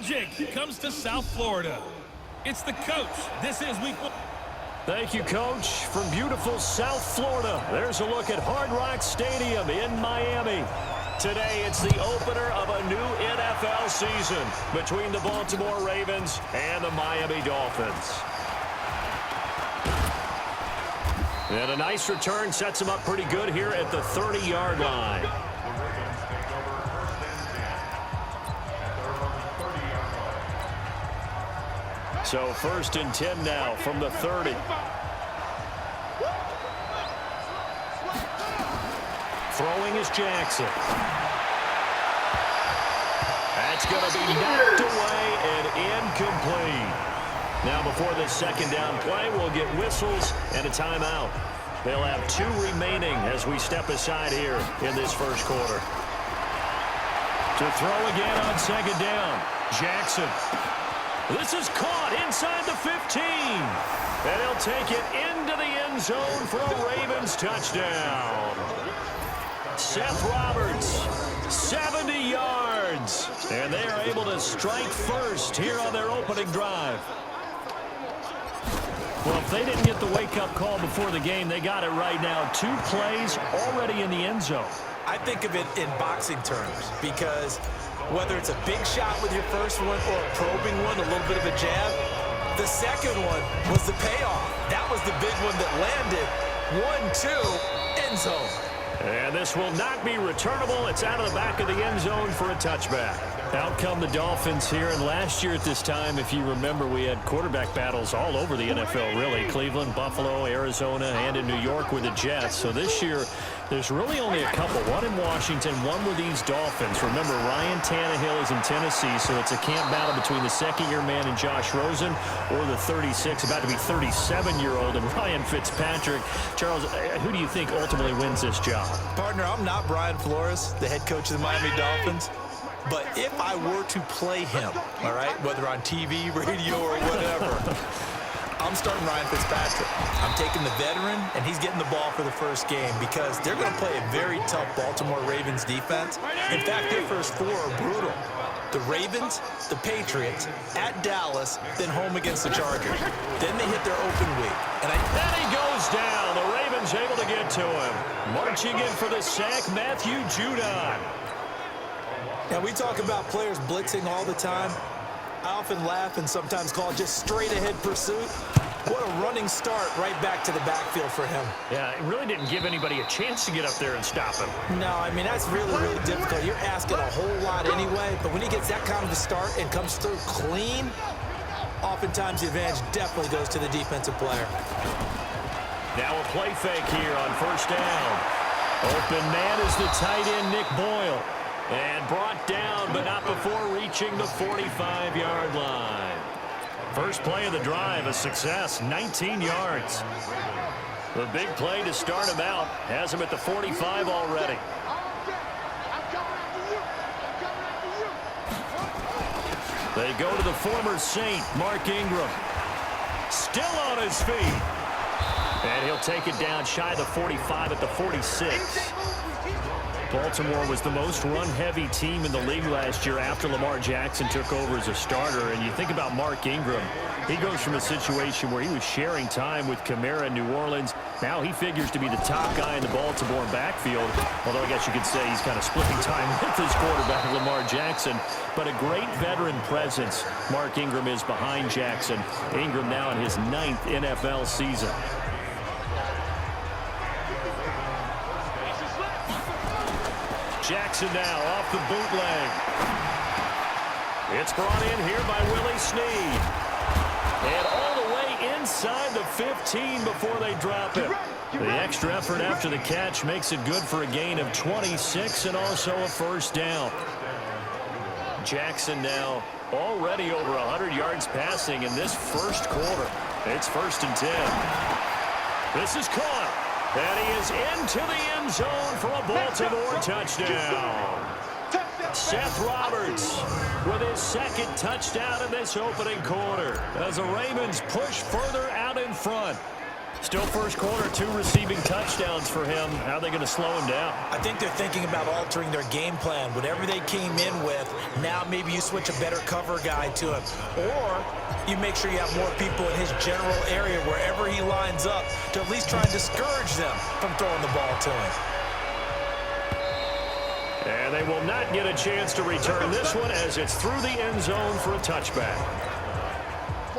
magic comes to South Florida. It's the coach. This is week 1. Thank you, Coach. From beautiful South Florida, there's a look at Hard Rock Stadium in Miami. Today, it's the opener of a new NFL season between the Baltimore Ravens and the Miami Dolphins. And a nice return sets him up pretty good here at the 30-yard line. So 1st and 10 now from the 30. Throwing is Jackson. That's going to be knocked away and incomplete. Now before this second down play, we'll get whistles and a timeout. They'll have 2 remaining as we step aside here in this first quarter. To throw again on second down, Jackson. This is caught inside the 15. And he'll take it into the end zone for a Ravens touchdown. Seth Roberts, 70 yards. And they are able to strike first here on their opening drive. Well, if they didn't get the wake-up call before the game, they got it right now. 2 plays already in the end zone. I think of it in boxing terms because whether it's a big shot with your first one or a probing one, a little bit of a jab, the second one was the payoff. That was the big one that landed. 1-2, end zone. And this will not be returnable. It's out of the back of the end zone for a touchback. Out come the Dolphins here, and last year at this time, if you remember, we had quarterback battles all over the NFL, really. Cleveland, Buffalo, Arizona, and in New York with the Jets. So this year, there's really only a couple. One in Washington, one with these Dolphins. Remember, Ryan Tannehill is in Tennessee, so it's a camp battle between the second-year man and Josh Rosen or the 36, about to be 37-year-old, and Ryan Fitzpatrick. Charles, who do you think ultimately wins this job? Partner, I'm not Brian Flores, the head coach of the Miami Dolphins. But if I were to play him, all right, whether on TV, radio, or whatever, I'm starting Ryan Fitzpatrick. I'm taking the veteran, and he's getting the ball for the first game because they're going to play a very tough Baltimore Ravens defense. In fact, their first 4 are brutal. The Ravens, the Patriots, at Dallas, then home against the Chargers. Then they hit their open week. And he goes down. The Ravens able to get to him. Marching in for the sack, Matthew Judon. Now, we talk about players blitzing all the time. I often laugh and sometimes call it just straight-ahead pursuit. What a running start right back to the backfield for him. Yeah, it really didn't give anybody a chance to get up there and stop him. No, I mean, that's really, really difficult. You're asking a whole lot anyway, but when he gets that kind of a start and comes through clean, oftentimes the advantage definitely goes to the defensive player. Now a play fake here on first down. Open man is the tight end, Nick Boyle. And brought down, but not before reaching the 45-yard line. First play of the drive, a success, 19 yards. The big play to start him out has him at the 45 already. They go to the former Saint, Mark Ingram. Still on his feet. And he'll take it down shy of the 45 at the 46. Baltimore was the most run-heavy team in the league last year after Lamar Jackson took over as a starter. And you think about Mark Ingram, he goes from a situation where he was sharing time with Kamara in New Orleans. Now he figures to be the top guy in the Baltimore backfield, although I guess you could say he's kind of splitting time with his quarterback, Lamar Jackson. But a great veteran presence, Mark Ingram is behind Jackson. Ingram now in his 9th NFL season. Jackson now off the bootleg. It's brought in here by Willie Snead. And all the way inside the 15 before they drop him. The extra effort after the catch makes it good for a gain of 26 and also a first down. Jackson now already over 100 yards passing in this first quarter. It's 1st and 10. This is caught. And he is into the end zone for a Baltimore touchdown. Seth Roberts with his 2nd touchdown in this opening quarter as the Ravens push further out in front. Still first quarter, 2 receiving touchdowns for him. How are they going to slow him down? I think they're thinking about altering their game plan. Whatever they came in with, now maybe you switch a better cover guy to him. Or you make sure you have more people in his general area wherever he lines up to at least try and discourage them from throwing the ball to him. And they will not get a chance to return this one as it's through the end zone for a touchback.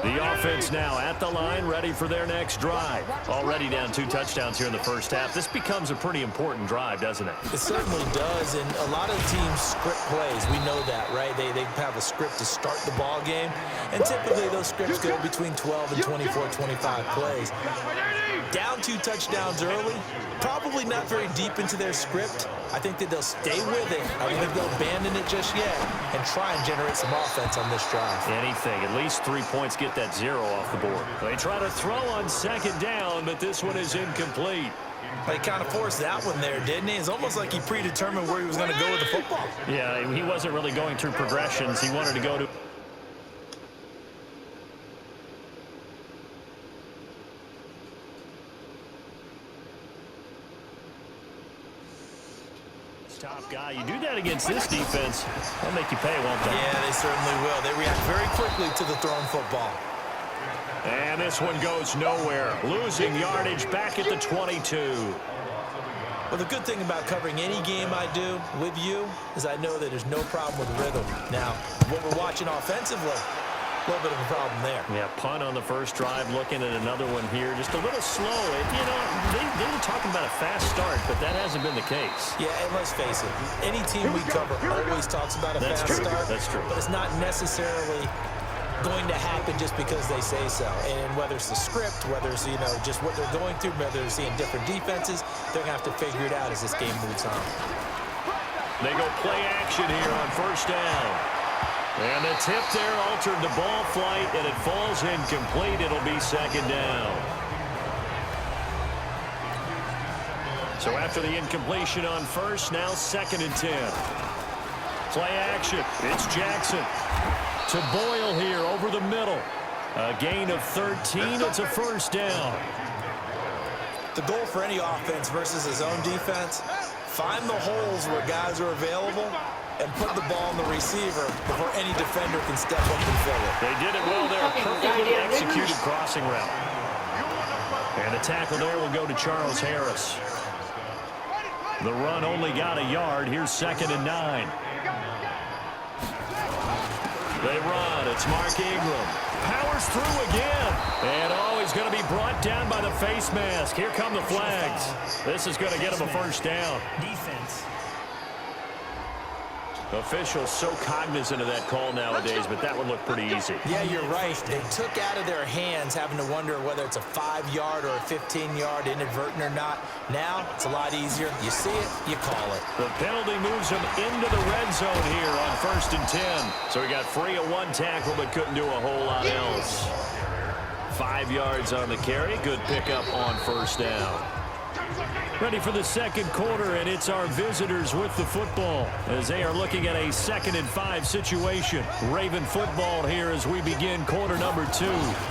The offense now at the line, ready for their next drive. Already down 2 touchdowns here in the first half. This becomes a pretty important drive, doesn't it? It certainly does, and a lot of teams script plays. We know that, right? They have a script to start the ball game, and typically those scripts go between 12 and 24, 25 plays. Down 2 touchdowns early, probably not very deep into their script. I think that they'll stay with it. I don't think they'll abandon it just yet and try and generate some offense on this drive. Anything. At least 3 points, get that 0 off the board. They try to throw on second down, but this one is incomplete. They kind of forced that one there, didn't he? It's almost like he predetermined where he was going to go with the football. Yeah, he wasn't really going through progressions. He wanted to go to... top guy. You do that against this defense, they'll make you pay, won't they? Yeah, they certainly will. They react very quickly to the thrown football. And this one goes nowhere. Losing yardage back at the 22. Well, the good thing about covering any game I do with you is I know that there's no problem with rhythm. Now, what we're watching offensively, a little bit of a problem there. Yeah, punt on the first drive, looking at another one here. Just a little slow. You know, they were talking about a fast start, but that hasn't been the case. Yeah, and let's face it, any team we cover always talks about a fast start. That's true. But it's not necessarily going to happen just because they say so. And whether it's the script, whether it's, you know, just what they're going through, whether they're seeing different defenses, they're going to have to figure it out as this game moves on. They go play action here on first down. And the tip there altered the ball flight, and it falls incomplete. It'll be second down. So after the incompletion on first, now 2nd and 10. Play action. It's Jackson to Boyle here over the middle. A gain of 13. It's a first down. The goal for any offense versus his own defense, find the holes where guys are available and put the ball on the receiver before any defender can step up and fill it. They did it well there. Perfectly executed crossing route. And the tackle there will go to Charles Harris. The run only got a yard. Here's 2nd and 9. They run. It's Mark Ingram. Powers through again. And he's going to be brought down by the face mask. Here come the flags. This is going to get him a first down. Defense. Officials so cognizant of that call nowadays, but that would look pretty easy. Yeah, you're right. They took out of their hands having to wonder whether it's a 5-yard or a 15-yard inadvertent or not. Now, it's a lot easier. You see it, you call it. The penalty moves him into the red zone here on 1st and 10. So he got free of 1 tackle, but couldn't do a whole lot else. 5 yards on the carry. Good pickup on first down. Ready for the second quarter, and it's our visitors with the football as they are looking at a 2nd and 5 situation. Raven football here as we begin quarter number 2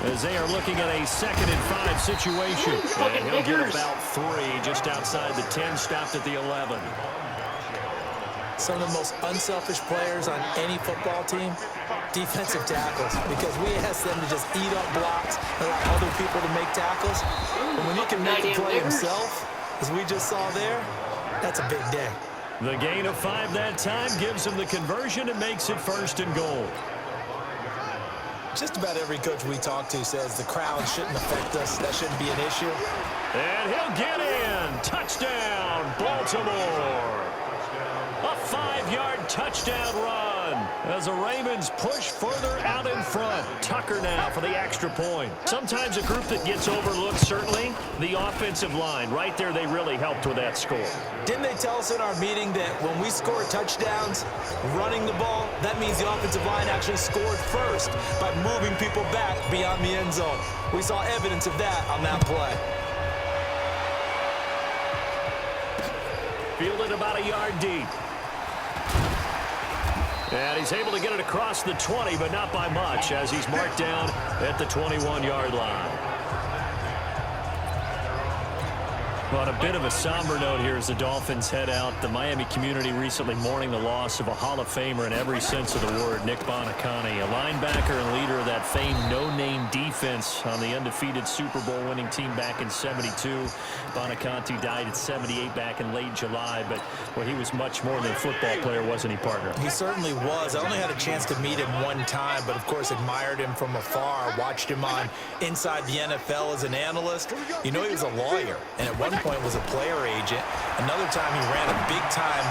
as they are looking at a 2nd and 5 situation. And he'll get about 3 just outside the 10, stopped at the 11. Some of the most unselfish players on any football team, defensive tackles, because we ask them to just eat up blocks and allow other people to make tackles. And when he can make a play himself, as we just saw there, that's a big day. The gain of 5 that time gives him the conversion and makes it 1st and goal. Just about every coach we talk to says the crowd shouldn't affect us. That shouldn't be an issue. And he'll get in. Touchdown, Baltimore. A 5-yard touchdown run as the Ravens push further out in front. Tucker now for the extra point. Sometimes a group that gets overlooked, certainly, the offensive line. Right there, they really helped with that score. Didn't they tell us in our meeting that when we score touchdowns running the ball, that means the offensive line actually scored first by moving people back beyond the end zone? We saw evidence of that on that play. Fielded about a yard deep. And he's able to get it across the 20, but not by much, as he's marked down at the 21-yard line. Well, on a bit of a somber note here as the Dolphins head out, the Miami community recently mourning the loss of a Hall of Famer in every sense of the word, Nick Buoniconti, a linebacker and leader of that famed no-name defense on the undefeated Super Bowl winning team back in '72. Buoniconti died at 78 back in late July, but well, he was much more than a football player, wasn't he, partner? He certainly was. I only had a chance to meet him one time, but of course admired him from afar, watched him on Inside the NFL as an analyst. You know, he was a lawyer, and at one point was a player agent. Another time he ran a big-time,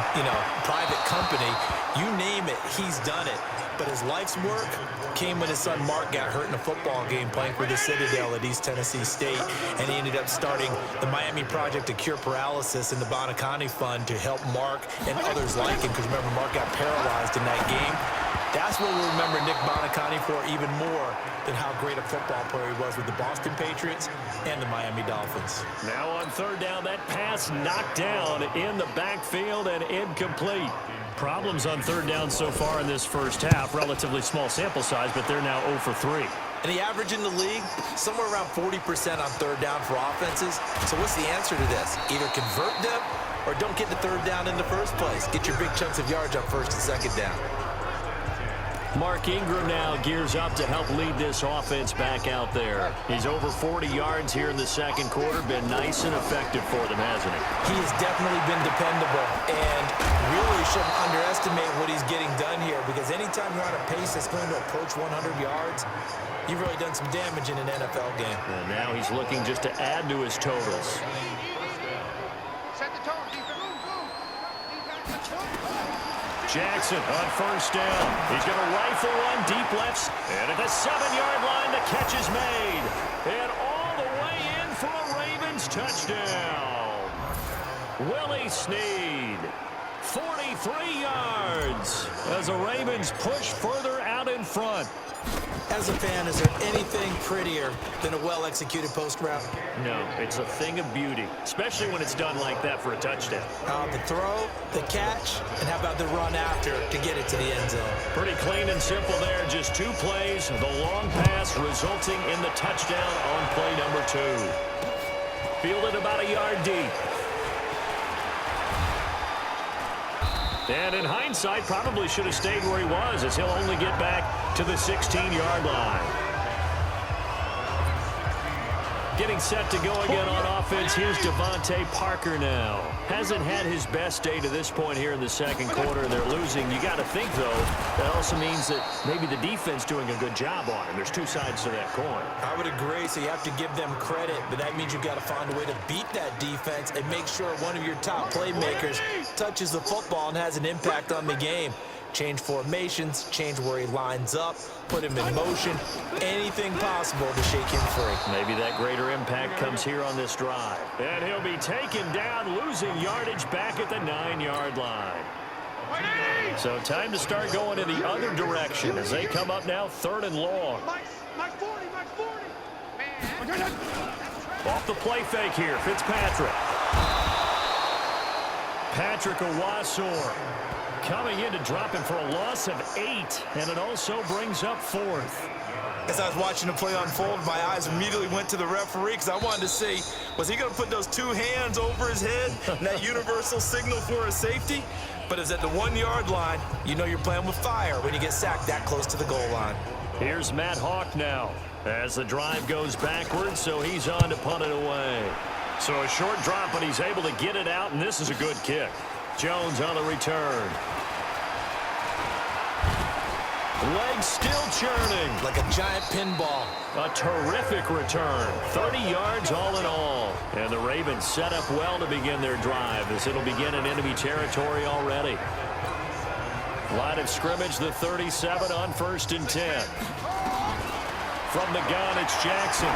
private company. You name it, he's done it. But his life's work came when his son Mark got hurt in a football game playing for the Citadel at East Tennessee State, and he ended up starting the Miami Project to Cure Paralysis and the Buoniconti Fund to help Mark and others like him, because remember, Mark got paralyzed in that game. That's what we'll remember Nick Buoniconti for, even more than how great a football player he was with the Boston Patriots and the Miami Dolphins. Now on third down, that pass knocked down in the backfield and incomplete. Problems on third down so far in this first half. Relatively small sample size, but they're now 0 for 3. And the average in the league, somewhere around 40% on third down for offenses. So what's the answer to this? Either convert them or don't get the third down in the first place. Get your big chunks of yards on first and second down. Mark Ingram now gears up to help lead this offense back out there. He's over 40 yards here in the second quarter. Been nice and effective for them, hasn't he? He has definitely been dependable, and really shouldn't underestimate what he's getting done here, because anytime you're on a pace that's going to approach 100 yards, you've really done some damage in an NFL game. And now he's looking just to add to his totals. Jackson on first down. He's going to rifle one deep left. And at the 7-yard line, the catch is made. And all the way in for a Ravens touchdown. Willie Snead, 43 yards as the Ravens push further out in front. As a fan, is there anything prettier than a well-executed post route? No, it's a thing of beauty, especially when it's done like that for a touchdown. The throw, the catch, and how about the run after to get it to the end zone? Pretty clean and simple there. Just 2 plays. The long pass resulting in the touchdown on play number 2. Fielded about a yard deep. And in hindsight, probably should have stayed where he was, as he'll only get back to the 16-yard line. Getting set to go again on offense. Here's Devontae Parker now. Hasn't had his best day to this point here in the second quarter. They're losing. You got to think, though, that also means that maybe the defense doing a good job on him. There's 2 sides to that coin. I would agree, so you have to give them credit, but that means you've got to find a way to beat that defense and make sure one of your top playmakers touches the football and has an impact on the game. Change formations, change where he lines up, put him in motion, anything possible to shake him free. Maybe that greater impact comes here on this drive. And he'll be taken down, losing yardage back at the 9-yard line. So time to start going in the other direction as they come up now 3rd and long. Off the play fake here, Fitzpatrick. Patrick Owasor coming in to drop him for a loss of 8, and it also brings up 4th. As I was watching the play unfold, my eyes immediately went to the referee because I wanted to see, was he going to put those 2 hands over his head, that universal signal for a safety? But it's at the 1-yard line. You know you're playing with fire when you get sacked that close to the goal line. Here's Matt Hawk now as the drive goes backwards, so he's on to punt it away. So a short drop, but he's able to get it out, and this is a good kick. Jones on the return. Legs still churning. Like a giant pinball. A terrific return. 30 yards all in all. And the Ravens set up well to begin their drive as it'll begin in enemy territory already. Line of scrimmage, the 37 on 1st and 10. From the gun, it's Jackson.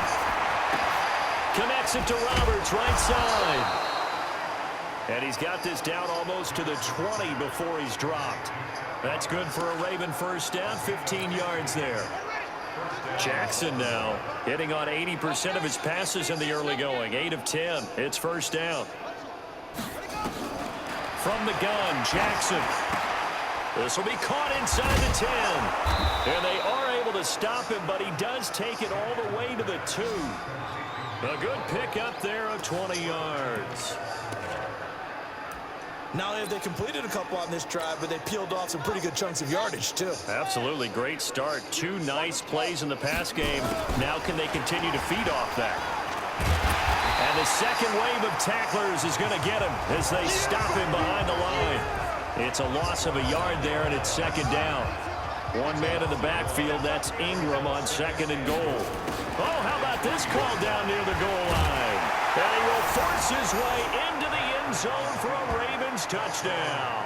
Connects it to Roberts, right side. And he's got this down almost to the 20 before he's dropped. That's good for a Raven first down, 15 yards there. Jackson now hitting on 80% of his passes in the early going. 8 of 10. It's first down. From the gun, Jackson. This will be caught inside the 10. And they are able to stop him, but he does take it all the way to the 2. A good pick up there of 20 yards. Not only have they completed a couple on this drive, but they peeled off some pretty good chunks of yardage, too. Absolutely great start. 2 nice plays in the pass game. Now can they continue to feed off that? And the second wave of tacklers is going to get him as they stop him behind the line. It's a loss of a yard there, and it's second down. One man in the backfield, that's Ingram on second and goal. Oh, how about this call down near the goal line? And he will force his way into the end zone for a Ravens touchdown.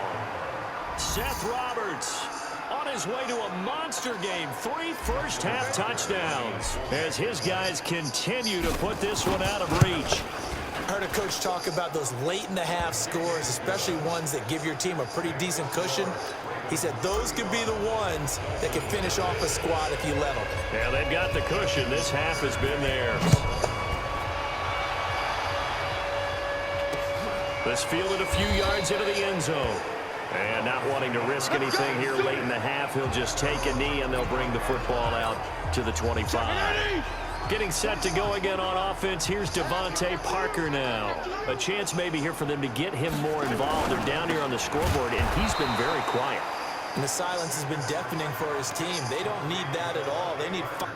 Seth Roberts on his way to a monster game. 3 first-half touchdowns as his guys continue to put this one out of reach. I heard a coach talk about those late-in-the-half scores, especially ones that give your team a pretty decent cushion. He said those could be the ones that can finish off a squad if you let them. Yeah, they've got the cushion. This half has been theirs. This fielded a few yards into the end zone. And not wanting to risk anything here late in the half, he'll just take a knee, and they'll bring the football out to the 25. Getting set to go again on offense. Here's Devontae Parker now. A chance maybe here for them to get him more involved. They're down here on the scoreboard, and he's been very quiet. And the silence has been deafening for his team. They don't need that at all. They need fun.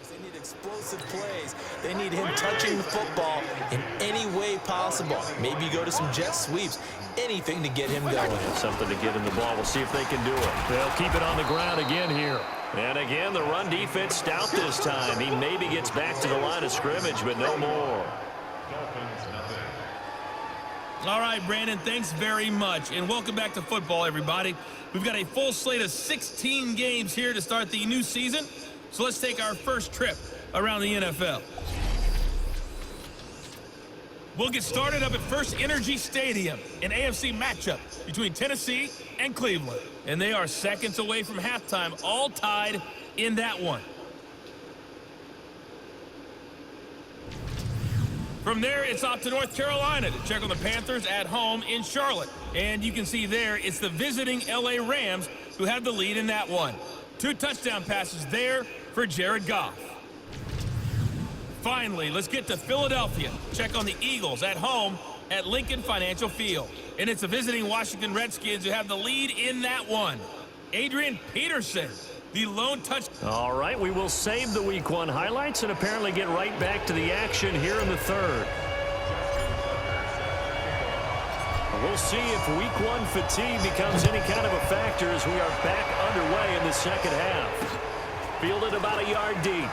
They need explosive plays. They need him touching the football in any way possible. Maybe go to some jet sweeps. Anything to get him going. Something to get him the ball. We'll see if they can do it. They'll keep it on the ground again here. And again, the run defense stout this time. He maybe gets back to the line of scrimmage, but no more. All right, Brandon, thanks very much. And welcome back to football, everybody. We've got a full slate of 16 games here to start the new season. So let's take our first trip around the NFL. We'll get started up at First Energy Stadium, an AFC matchup between Tennessee and Cleveland. And they are seconds away from halftime, all tied in that one. From there, it's off to North Carolina to check on the Panthers at home in Charlotte. And you can see there, it's the visiting L.A. Rams who have the lead in that one. 2 touchdown passes there for Jared Goff. Finally, let's get to Philadelphia. Check on the Eagles at home at Lincoln Financial Field. And it's the visiting Washington Redskins who have the lead in that one. Adrian Peterson, the lone touch. All right, we will save the Week 1 highlights and apparently get right back to the action here in the third. We'll see if Week 1 fatigue becomes any kind of a factor as we are back underway in the second half. Fielded about a yard deep.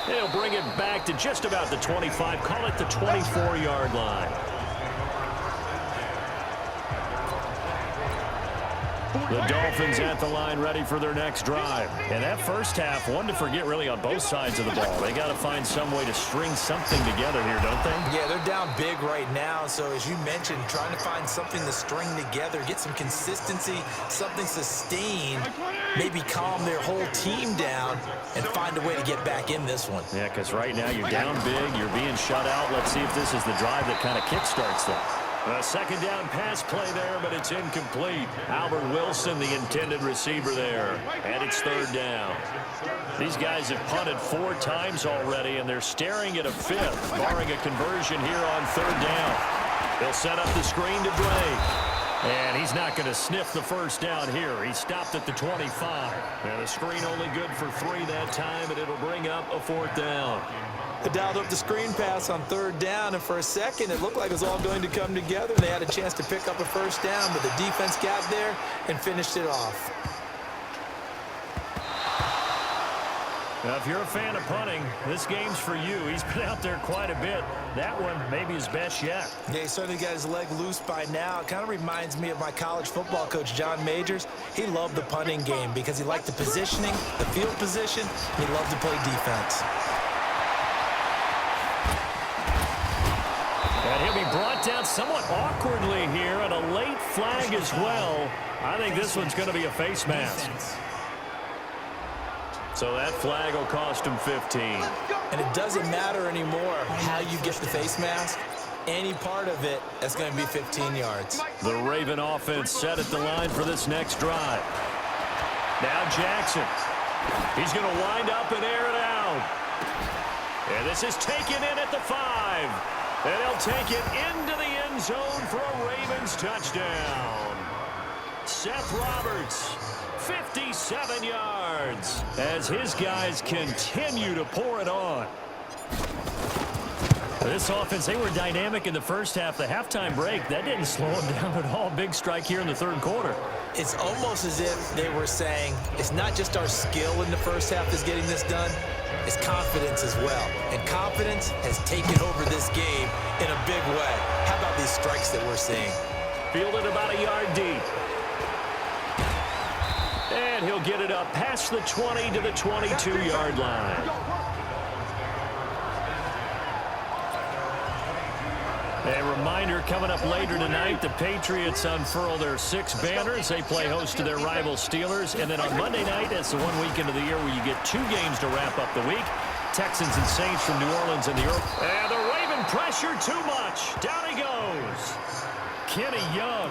They'll bring it back to just about the 25. Call it the 24-yard line. The Dolphins at the line ready for their next drive. And that first half, one to forget really on both sides of the ball. They got to find some way to string something together here, don't they? Yeah, they're down big right now. So as you mentioned, trying to find something to string together, get some consistency, something sustained, maybe calm their whole team down and find a way to get back in this one. Yeah, because right now you're down big, you're being shut out. Let's see if this is the drive that kind of kickstarts them. A second down pass play there, but it's incomplete. Albert Wilson, the intended receiver there. And it's third down. These guys have punted 4 times already, and they're staring at a 5th, barring a conversion here on third down. They'll set up the screen to Drake. And he's not going to sniff the first down here. He stopped at the 25. And the screen only good for 3 that time, and it'll bring up a 4th down. They dialed up the screen pass on third down, and for a second, it looked like it was all going to come together. They had a chance to pick up a first down, but the defense got there and finished it off. Now, if you're a fan of punting, this game's for you. He's been out there quite a bit. That one, maybe his best yet. Yeah, he certainly got his leg loose by now. It kind of reminds me of my college football coach, John Majors. He loved the punting game because he liked the positioning, the field position, and he loved to play defense. And he'll be brought down somewhat awkwardly here, and a late flag as well. I think this one's going to be a face mask. So that flag will cost him 15. And it doesn't matter anymore how you get the face mask. any part of it, that's going to be 15 yards. The Raven offense set at the line for this next drive. Now Jackson. He's going to wind up and air it out. And this is taken in at the 5. And he'll take it into the end zone for a Ravens touchdown. Seth Roberts, 57 yards, as his guys continue to pour it on. This offense, they were dynamic in the first half. The halftime break, that didn't slow them down at all. Big strike here in the third quarter. It's almost as if they were saying, it's not just our skill in the first half that's getting this done, it's confidence as well. And confidence has taken over this game in a big way. How about these strikes that we're seeing? Fielded about a yard deep. And he'll get it up past the 20 to the 22-yard line. A reminder, coming up later tonight, the Patriots unfurl their 6 banners. They play host to their rival Steelers. And then on Monday night, that's the one weekend of the year where you get 2 games to wrap up the week. Texans and Saints from New Orleans and the Earth. And the Raven pressure too much. Down he goes. Kenny Young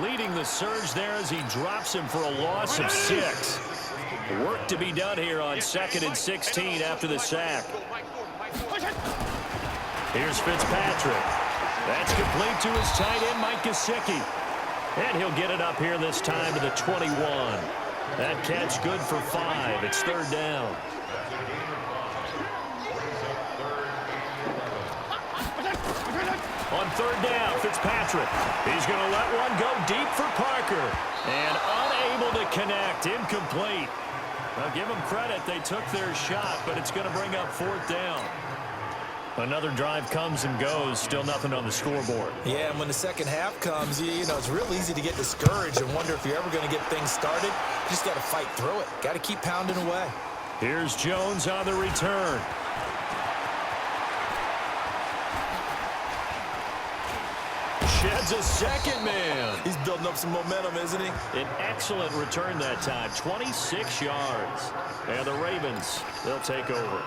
leading the surge there as he drops him for a loss of 6. Work to be done here on 2nd and 16 after the sack. Here's Fitzpatrick. That's complete to his tight end, Mike Gesicki. And he'll get it up here this time to the 21. That catch good for 5. It's 3rd down. On 3rd down, Fitzpatrick. He's going to let one go deep for Parker. And unable to connect. Incomplete. Now give them credit. They took their shot, but it's going to bring up 4th down. Another drive comes and goes. Still nothing on the scoreboard. Yeah, and when the second half comes, you know, it's real easy to get discouraged and wonder if you're ever going to get things started. You just got to fight through it. Got to keep pounding away. Here's Jones on the return. Sheds a second man. He's building up some momentum, isn't he? An excellent return that time. 26 yards. And the Ravens, they'll take over.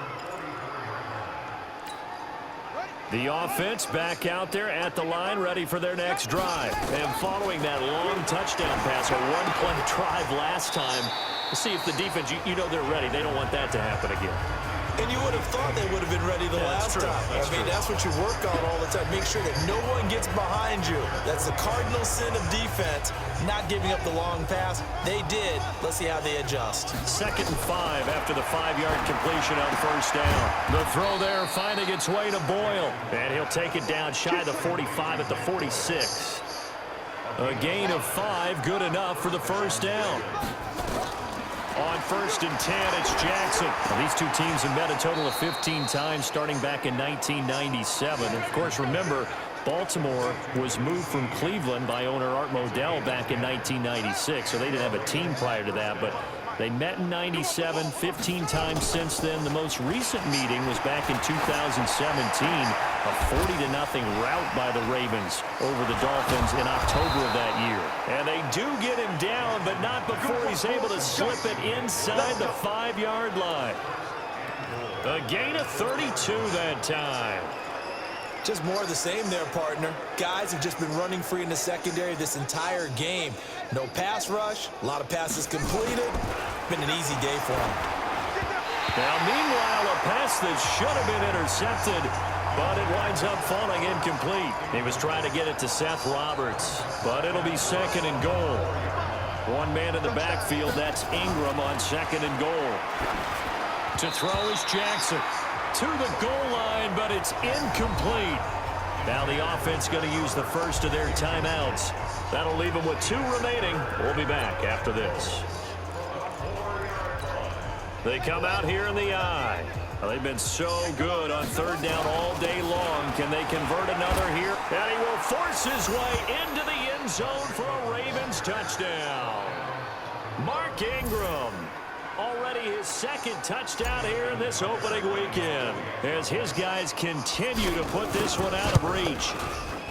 The offense back out there at the line, ready for their next drive. And following that long touchdown pass, a one-play drive last time, let's see if the defense, you know they're ready. They don't want that to happen again. And you would have thought they would have been ready the last time. That's what you work on all the time. Make sure that no one gets behind you. That's the cardinal sin of defense, not giving up the long pass. They did. Let's see how they adjust. 2nd and 5 after the 5-yard completion on 1st down. The throw there finding its way to Boyle. And he'll take it down shy of the 45 at the 46. A gain of 5, good enough for the 1st down. On 1st and 10, it's Jackson. Well, these two teams have met a total of 15 times starting back in 1997. And of course, remember, Baltimore was moved from Cleveland by owner Art Modell back in 1996, so they didn't have a team prior to that. But they met in 97, 15 times since then. The most recent meeting was back in 2017, a 40-0 rout by the Ravens over the Dolphins in October of that year. And they do get him down, but not before he's able to slip it inside the 5-yard line. A gain of 32 that time. Just more of the same there, partner. Guys have just been running free in the secondary this entire game. No pass rush, a lot of passes completed. Been an easy day for them. Now, meanwhile, a pass that should have been intercepted, but it winds up falling incomplete. He was trying to get it to Seth Roberts, but it'll be 2nd and goal. One man in the backfield, that's Ingram on 2nd and goal. To throw is Jackson. To the goal line, but it's incomplete. Now the offense going to use the first of their timeouts. That'll leave them with 2 remaining. We'll be back after this. They come out here in the eye. Well, they've been so good on 3rd down all day long. Can they convert another here? And he will force his way into the end zone for a Ravens touchdown. Mark Ingram. Already his 2nd touchdown here in this opening weekend as his guys continue to put this one out of reach.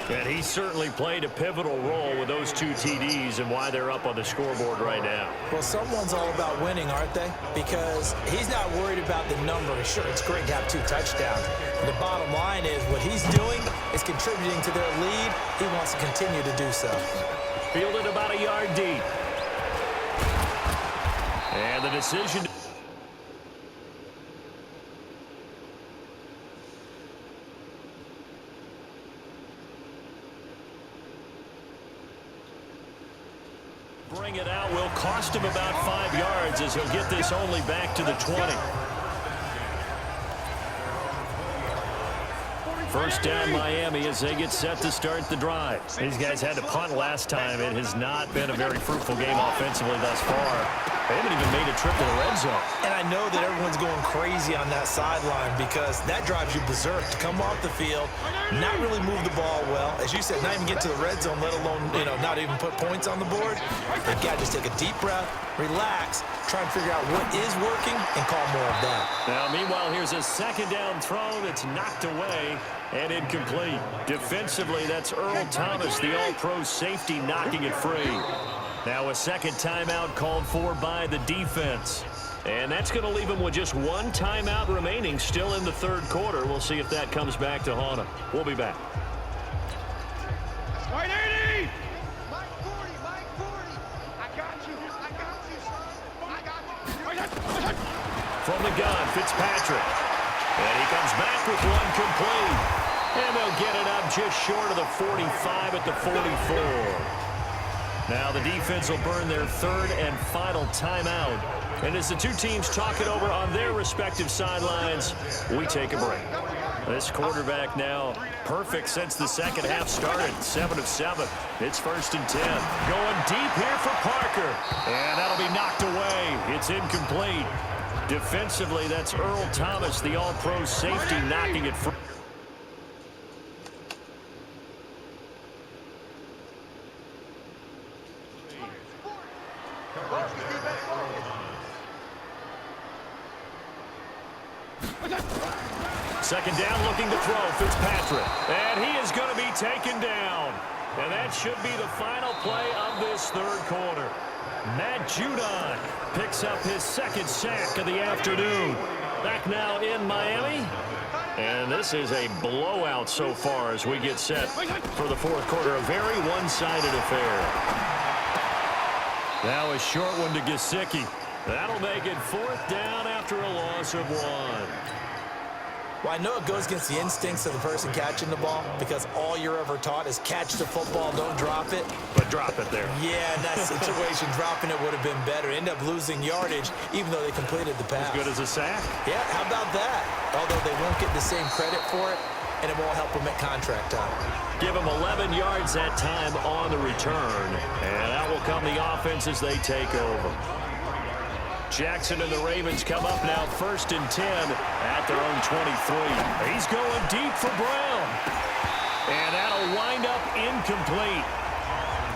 And he certainly played a pivotal role with those 2 TDs and why they're up on the scoreboard right now. Well, someone's all about winning, aren't they? Because he's not worried about the number. Sure, it's great to have 2 touchdowns. The bottom line is what he's doing is contributing to their lead. He wants to continue to do so. Fielded about a yard deep. And the decision. Bring it out will cost him about 5 yards as he'll get this only back to the 20. First down Miami as they get set to start the drive. These guys had to punt last time. It has not been a very fruitful game offensively thus far. They haven't even made a trip to the red zone. And I know that everyone's going crazy on that sideline because that drives you berserk to come off the field, not really move the ball well. As you said, not even get to the red zone, let alone, not even put points on the board. They've got to just take a deep breath, relax, try and figure out what is working, and call more of that. Now, meanwhile, here's a second down throw that's knocked away and incomplete. Defensively, that's Earl Thomas, the all-pro safety, knocking it free. Now a second timeout called for by the defense. And that's going to leave him with just one timeout remaining still in the third quarter. We'll see if that comes back to haunt him. We'll be back. White 80! Mike 40, Mike 40. I got you, son. I got you. From the gun, Fitzpatrick. And he comes back with one complete. And they'll get it up just short of the 45 at the 44. Now the defense will burn their third and final timeout. And as the two teams talk it over on their respective sidelines, we take a break. This quarterback now perfect since the second half started. 7 of 7. It's 1st and 10. Going deep here for Parker. And that'll be knocked away. It's incomplete. Defensively, that's Earl Thomas, the all-pro safety, knocking it free. Second down, looking to throw, Fitzpatrick. And he is going to be taken down. And that should be the final play of this third quarter. Matt Judon picks up his second sack of the afternoon. Back now in Miami. And this is a blowout so far as we get set for the fourth quarter. A very one-sided affair. Now a short one to Gesicki. That'll make it 4th down after a loss of 1. Well, I know it goes against the instincts of the person catching the ball because all you're ever taught is catch the football, don't drop it. But drop it there. Yeah, in that situation, dropping it would have been better. End up losing yardage, even though they completed the pass. As good as a sack. Yeah, how about that? Although they won't get the same credit for it, and it won't help them at contract time. Give them 11 yards that time on the return. And out will come the offense as they take over. Jackson and the Ravens come up now 1st and 10 at their own 23. He's going deep for Brown. And that'll wind up incomplete.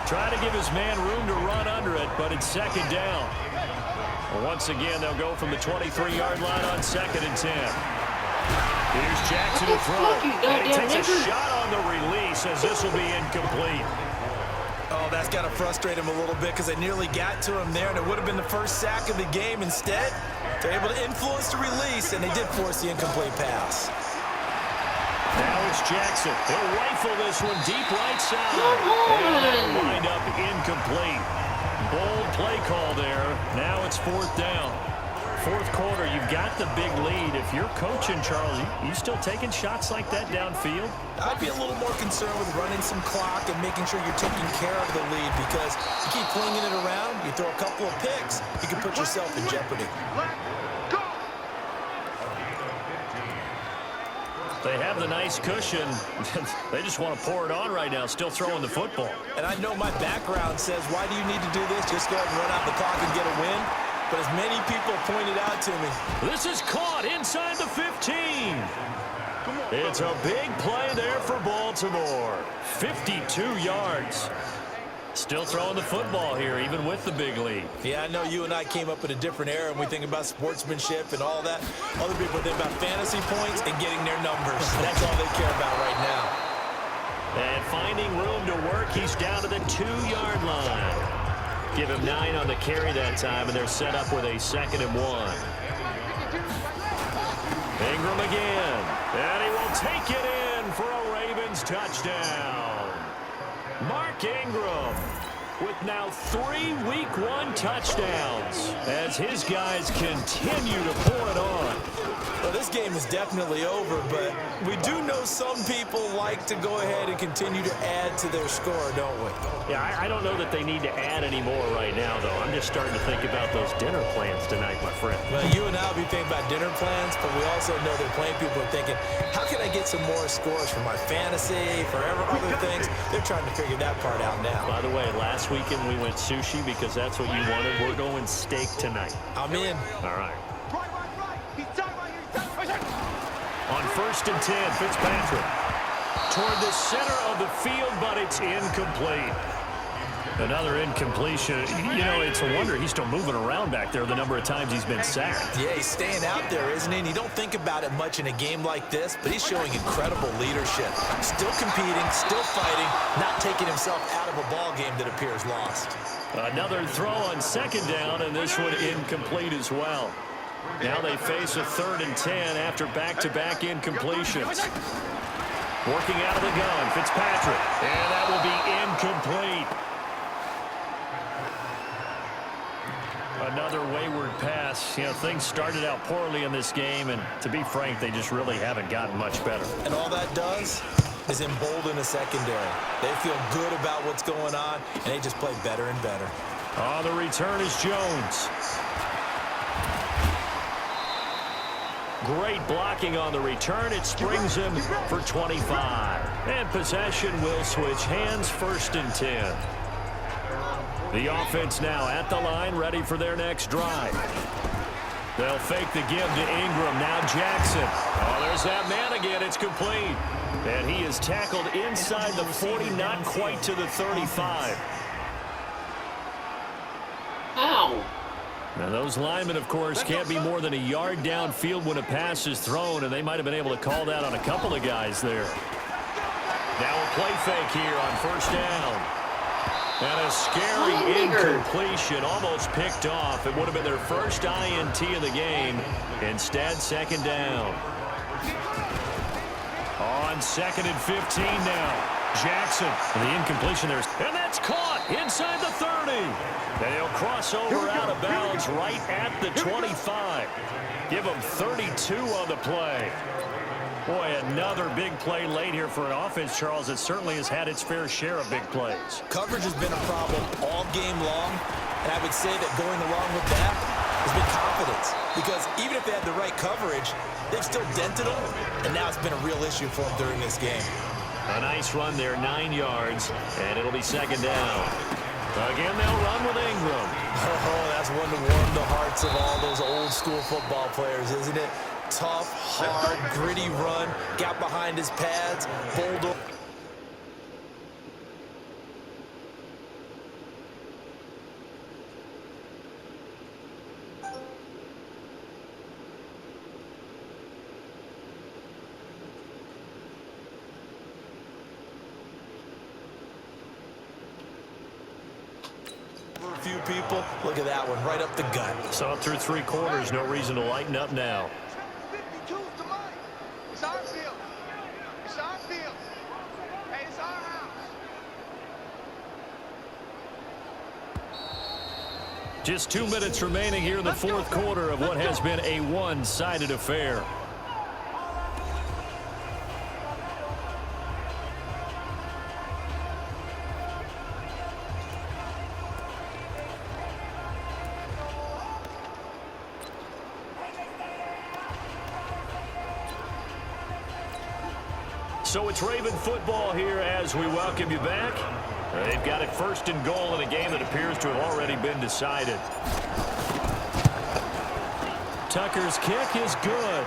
Trying to give his man room to run under it, but it's second down. Once again, they'll go from the 23-yard line on 2nd and 10. Here's Jackson to throw. And he takes a shot on the release as this will be incomplete. Oh, that's got to frustrate him a little bit because they nearly got to him there, and it would have been the first sack of the game. Instead, they're able to influence the release, and they did force the incomplete pass. Now it's Jackson. He'll rifle this one deep right side. And that'll wind up incomplete. Bold play call there. Now it's 4th down. Fourth quarter, you've got the big lead. If you're coaching, Charles, you still taking shots like that downfield? I'd be a little more concerned with running some clock and making sure you're taking care of the lead because you keep flinging it around, you throw a couple of picks, you can put yourself in jeopardy. They have the nice cushion. They just want to pour it on right now, still throwing the football. And I know my background says, why do you need to do this? Just go ahead and run out the clock and get a win. But as many people pointed out to me, this is caught inside the 15. It's a big play there for Baltimore. 52 yards. Still throwing the football here, even with the big lead. Yeah, I know you and I came up in a different era, and we think about sportsmanship and all that. Other people think about fantasy points and getting their numbers. That's all they care about right now. And finding room to work, he's down to the 2-yard line. Give him 9 on the carry that time, and they're set up with a 2nd and 1. Ingram again. And he will take it in for a Ravens touchdown. Mark Ingram with now 3 Week 1 touchdowns as his guys continue to pour it on. Well, this game is definitely over, but we do know some people like to go ahead and continue to add to their score, don't we? Yeah, I don't know that they need to add any more right now, though. I'm just starting to think about those dinner plans tonight, my friend. Well, you and I will be thinking about dinner plans, but we also know that plenty of people are thinking, how can I get some more scores for my fantasy, for other things? They're trying to figure that part out now. By the way, last weekend we went sushi because that's what you wanted. We're going steak tonight. I'm in. All right. Right. He's done right here. He's done right here. On 1st and 10, Fitzpatrick toward the center of the field, but it's incomplete. Another incompletion. You know, it's a wonder he's still moving around back there the number of times he's been sacked. Yeah, he's staying out there, isn't he? And you don't think about it much in a game like this, but he's showing incredible leadership. Still competing, still fighting, not taking himself out of a ball game that appears lost. Another throw on 2nd down, and this one incomplete as well. Now they face a 3rd and 10 after back-to-back incompletions. Working out of the gun, Fitzpatrick, and that will be incomplete. Another wayward pass. You know, things started out poorly in this game, and to be frank, they just really haven't gotten much better. And all that does is embolden the secondary. They feel good about what's going on, and they just play better and better. On the return is Jones. Great blocking on the return. It springs him for 25. And possession will switch hands, 1st and 10. The offense now at the line, ready for their next drive. They'll fake the give to Ingram. Now Jackson. Oh, there's that man again. It's complete. And he is tackled inside the 40, not quite to the 35. Ow. Now those linemen, of course, can't be more than a yard downfield when a pass is thrown, and they might have been able to call that on a couple of guys there. Now a play fake here on 1st down. And a scary incompletion, almost picked off. It would have been their first INT of the game. Instead, 2nd down. On 2nd and 15 now. Jackson, and the incompletion there. And that's caught inside the 30. And he'll cross over out of bounds right at the 25. Give him 32 on the play. Boy, another big play late here for an offense, Charles, that certainly has had its fair share of big plays. Coverage has been a problem all game long, and I would say that going along with that has been confidence. Because even if they had the right coverage, they've still dented them, and now it's been a real issue for them during this game. A nice run there, 9 yards, and it'll be 2nd down. Again, they'll run with Ingram. Oh, that's one to warm the hearts of all those old-school football players, isn't it? Tough, hard, gritty run, got behind his pads, bulldog. For a few people, look at that one, right up the gut. Saw it through 3 quarters, no reason to lighten up now. 52 to mine. It's our field. It's our field. Hey, it's our house. Just 2 minutes remaining here in the 4th quarter of what has been a one-sided affair. So it's Raven football here as we welcome you back. They've got it 1st and goal in a game that appears to have already been decided. Tucker's kick is good.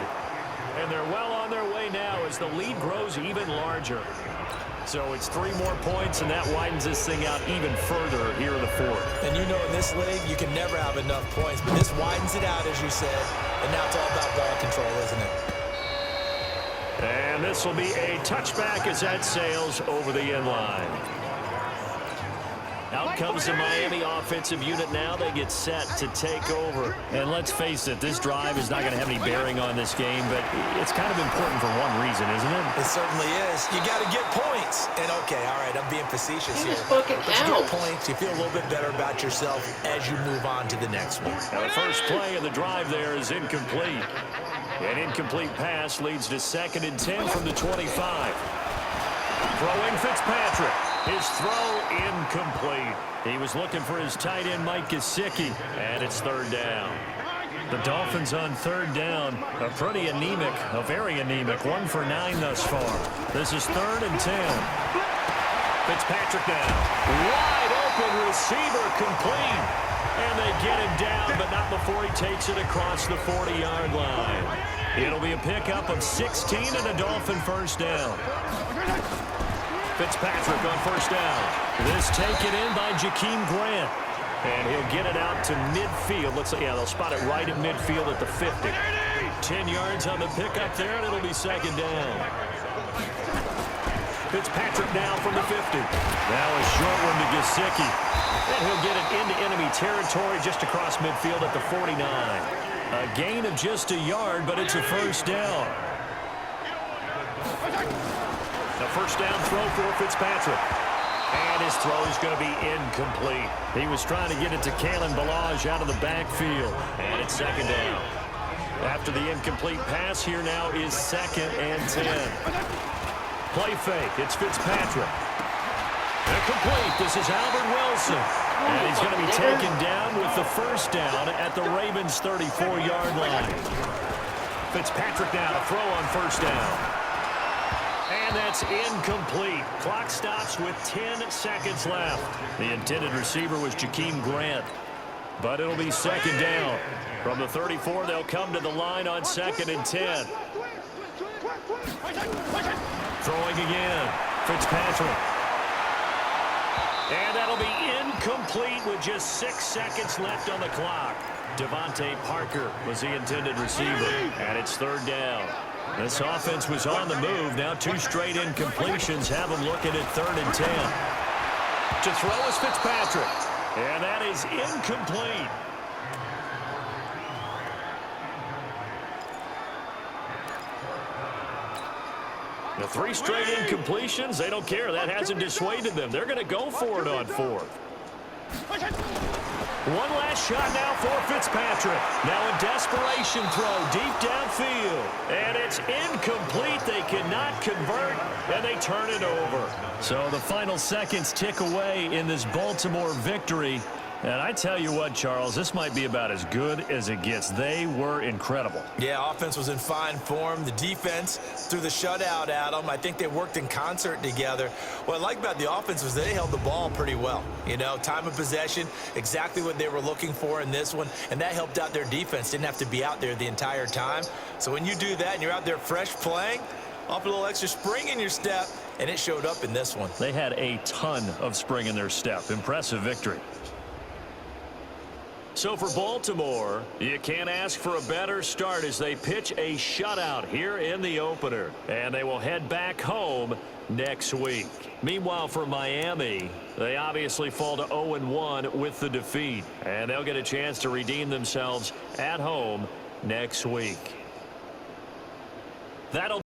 And they're well on their way now as the lead grows even larger. So it's 3 more points, and that widens this thing out even further here in the 4th. And you know in this league, you can never have enough points, but this widens it out, as you said, and now it's all about ball control, isn't it? And this will be a touchback as that sails over the end line. Out comes the Miami offensive unit now. They get set to take over. And let's face it, this drive is not going to have any bearing on this game, but it's kind of important for one reason, isn't it? It certainly is. You got to get points. And, okay, all right, I'm being facetious here. But you get points, you feel a little bit better about yourself as you move on to the next one. Now, the first play of the drive there is incomplete. An incomplete pass leads to 2nd and 10 from the 25. Throwing Fitzpatrick. His throw incomplete. He was looking for his tight end, Mike Gesicki, and it's 3rd down. The Dolphins on 3rd down are pretty anemic, very anemic. 1 for 9 thus far. This is 3rd and 10. Fitzpatrick now. Wide open receiver complete. And they get him down, but not before he takes it across the 40-yard line. It'll be a pickup of 16 and a Dolphin first down. Fitzpatrick on 1st down. This taken in by Jakeem Grant. And he'll get it out to midfield. Looks like, yeah, they'll spot it right at midfield at the 50. 10 yards on the pickup there, and it'll be 2nd down. Fitzpatrick now from the 50. Now a short one to Gesicki. And he'll get it into enemy territory just across midfield at the 49. A gain of just a yard, but it's a first down. The first down throw for Fitzpatrick. And his throw is going to be incomplete. He was trying to get it to Kalen Ballage out of the backfield. And it's 2nd down. After the incomplete pass, here now is 2nd and 10. Play fake. It's Fitzpatrick. Incomplete. This is Albert Wilson. And he's going to be taken down with the first down at the Ravens' 34-yard line. Fitzpatrick now to throw on 1st down. And that's incomplete. Clock stops with 10 seconds left. The intended receiver was Jakeem Grant. But it'll be 2nd down. From the 34, they'll come to the line on 2nd and 10. Throwing again. Fitzpatrick. And that'll be incomplete with just 6 seconds left on the clock. Devontae Parker was the intended receiver. And it's 3rd down. This offense was on the move. Now 2 straight incompletions have them looking at 3rd and 10. To throw is Fitzpatrick. And that is incomplete. The 3 straight incompletions, they don't care. That hasn't dissuaded them. They're going to go for it on 4th. One last shot now for Fitzpatrick. Now a desperation throw deep downfield. And it's incomplete. They cannot convert, and they turn it over. So the final seconds tick away in this Baltimore victory. And I tell you what, Charles, this might be about as good as it gets. They were incredible. Yeah, offense was in fine form. The defense threw the shutout at them. I think they worked in concert together. What I like about the offense was they held the ball pretty well. You know, time of possession, exactly what they were looking for in this one, and that helped out their defense. Didn't have to be out there the entire time. So when you do that and you're out there fresh playing, off a little extra spring in your step, and it showed up in this one. They had a ton of spring in their step. Impressive victory. So for Baltimore, you can't ask for a better start as they pitch a shutout here in the opener. And they will head back home next week. Meanwhile, for Miami, they obviously fall to 0-1 with the defeat. And they'll get a chance to redeem themselves at home next week. That'll